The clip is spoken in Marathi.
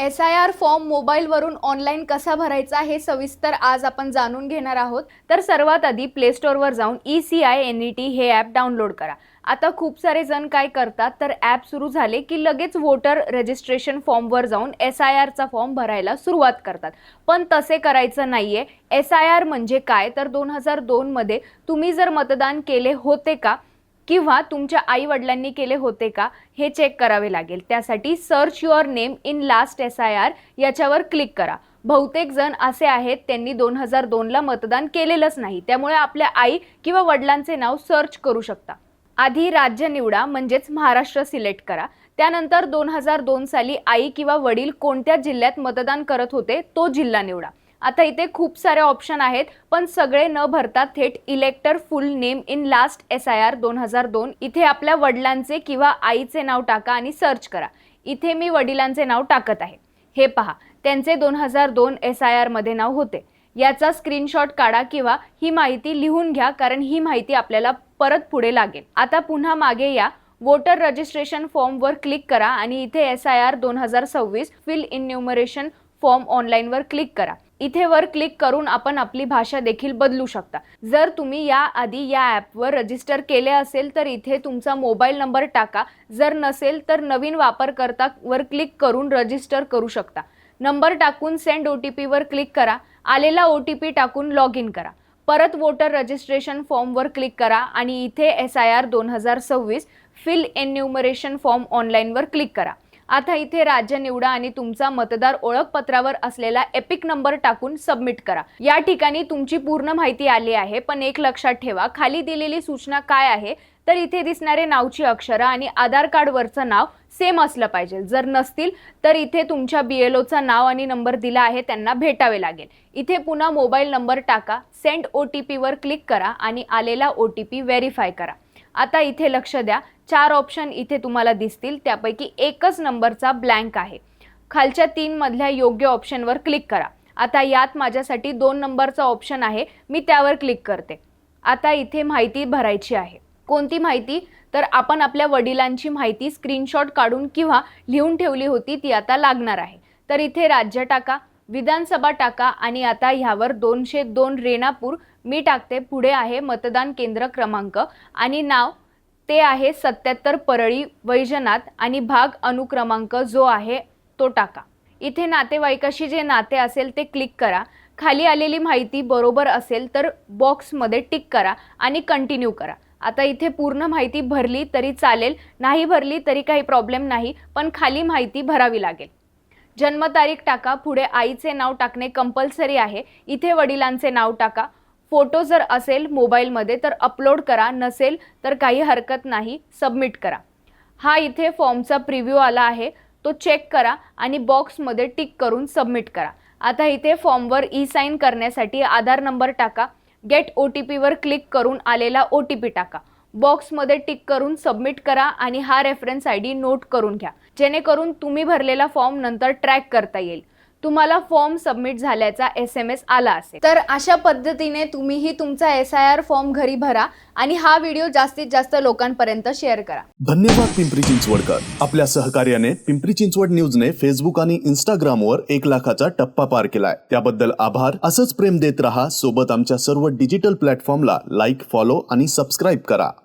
SIR फॉर्म मोबाईलवरून ऑनलाईन कसा भरायचा हे सविस्तर आज आपण जाणून घेणार आहोत। तर सर्वात आधी प्ले स्टोअरवर जाऊन ECINET हे ॲप डाउनलोड करा। आता खूप सारे जण काय करतात तर ॲप सुरू झाले की लगेच वोटर रजिस्ट्रेशन फॉर्मवर जाऊन SIR चा फॉर्म भरायला सुरुवात करतात, पण तसे करायचं नाहीये। SIR म्हणजे काय तर 2002 मध्ये तुम्ही जर मतदान केले होते का किंवा तुमच्या आई वडिलांनी केले होते का हे चेक करावे लागेल। त्यासाठी search your name in last SIR याच्यावर क्लिक करा। बहुतेक जण असे आहेत त्यांनी 2002 ला मतदान केलेलंच नाही, त्यामुळे आपल्या आई किंवा वडिलांचे नाव सर्च करू शकता। आधी राज्य निवडा म्हणजेच महाराष्ट्र सिलेक्ट करा। त्यानंतर 2002 साली आई किंवा वडील कोणत्या जिल्ह्यात मतदान करत होते तो जिल्हा निवडा। आता इथे खूप सारे ऑप्शन आहेत, पण सगळे न भरता थेट इलेक्टर फुल नेम इन लास्ट SIR 2002 इथे आपल्या वडिलांचे किंवा आईचे नाव टाका आणि सर्च करा। इथे मी वडिलांचे नाव टाकत आहे। हे पहा, त्यांचे 2002 SIR मध्ये नाव होते। याचा स्क्रीनशॉट काढा किंवा ही माहिती लिहून घ्या, कारण ही माहिती आपल्याला परत पुढे लागेल। आता पुन्हा मागे या, वोटर रजिस्ट्रेशन फॉर्म वर क्लिक करा आणि इथे SIR 2026 फिल इन्युमरेशन फॉर्म ऑनलाईन वर क्लिक करा। इथे वर क्लिक करून आपण आपली भाषा देखील बदलू शकता। जर तुम्ही या आधी या ॲपवर रजिस्टर केले असेल तर इथे तुमचा मोबाईल नंबर टाका, जर नसेल तर नवीन वापरकर्ता वर क्लिक करून रजिस्टर करू शकता। नंबर टाकून सेंड OTP वर क्लिक करा। आलेला OTP टाकून लॉग इन करा। परत वोटर रजिस्ट्रेशन फॉर्म वर क्लिक करा आणि इथे SIR 2026 fill enumeration form online वर क्लिक करा। आता इथे राज्य निवडा आणि तुमचा मतदार ओळखपत्रावर असलेला एपिक नंबर टाकून सबमिट करा। या ठिकाणी तुमची पूर्ण माहिती आली आहे, पण एक लक्षात ठेवा, खाली दिलेली सूचना काय आहे तर इथे दिसणारे नावची अक्षरं आणि आधार कार्ड वरचं नाव सेम असलं पाहिजे। जर नसतील तर इथे तुमच्या BLO चा नाव आणि नंबर दिला आहे त्यांना भेटावे लागेल। इथे पुन्हा मोबाईल नंबर टाका, सेंड OTP वर क्लिक करा आणि आलेला OTP व्हेरीफाय करा। आता इथे लक्ष द्या, 4 ऑप्शन इथे तुम्हाला दिसतील, त्यापैकी एकच नंबरचा ब्लँक आहे। खालच्या 3 मधल्या योग्य ऑप्शनवर क्लिक करा। आता यात माझ्यासाठी 2 नंबरचा ऑप्शन आहे, मी त्यावर क्लिक करते। आता इथे माहिती भरायची आहे। कोणती माहिती तर आपण आपल्या वडिलांची माहिती स्क्रीनशॉट काढून किंवा लिहून ठेवली होती ती आता लागणार आहे। तर इथे राज्य टाका, विधानसभा टाका आणि आता ह्यावर 202 रेणापूर मी टाकते। पुढे आहे मतदान केंद्र क्रमांक आणि नाव ते आहे 77 परळी वैजनाथ आणि भाग अनुक्रमांक जो आहे तो टाका। इथे नातेवाईकाशी जे नाते असेल ते क्लिक करा। खाली आलेली माहिती बरोबर असेल तर बॉक्समध्ये टिक करा आणि कंटिन्यू करा। आता इथे पूर्ण माहिती भरली तरी चालेल, नाही भरली तरी काही प्रॉब्लेम नाही, पण खाली माहिती भरावी लागेल। जन्मतारीख टाका, पुढे आईचे नाव टाकणे कंपल्सरी आहे। इथे वडिलांचे नाव टाका। फोटो जर असेल मोबाईलमध्ये तर अपलोड करा, नसेल तर काही हरकत नाही, सबमिट करा। हा इथे फॉर्मचा प्रिव्ह्यू आला आहे, तो चेक करा आणि बॉक्समध्ये टिक करून सबमिट करा। आता इथे फॉर्मवर साइन करण्यासाठी आधार नंबर टाका। गेट OTP वर क्लिक करून आलेला OTP टाका। बॉक्समध्ये टिक करून सबमिट करा आणि हा रेफरन्स ID नोट करून घ्या, जेणेकरून तुम्ही भरलेला फॉर्म नंतर ट्रॅक करता येईल। तुम्हाला फॉर्म सबमिट झाल्याचा SMS आला असेल। तर अशा पद्धतीने तुम्हीही तुमचा SIR फॉर्म घरी भरा आणि हा व्हिडिओ जास्तीत जास्त लोकांपर्यंत शेअर करा। धन्यवाद पिंपरी चिंचवडकर। आपल्या सहकार्याने पिंपरी चिंचवड न्यूजने फेसबुक आणि इंस्टाग्रामवर 1 लाखाचा टप्पा पार केलाय, त्याबद्दल आभार। असंच प्रेम देत रहा। सोबत आमच्या सर्व डिजिटल प्लॅटफॉर्मला लाईक, फॉलो आणि सबस्क्राईब करा।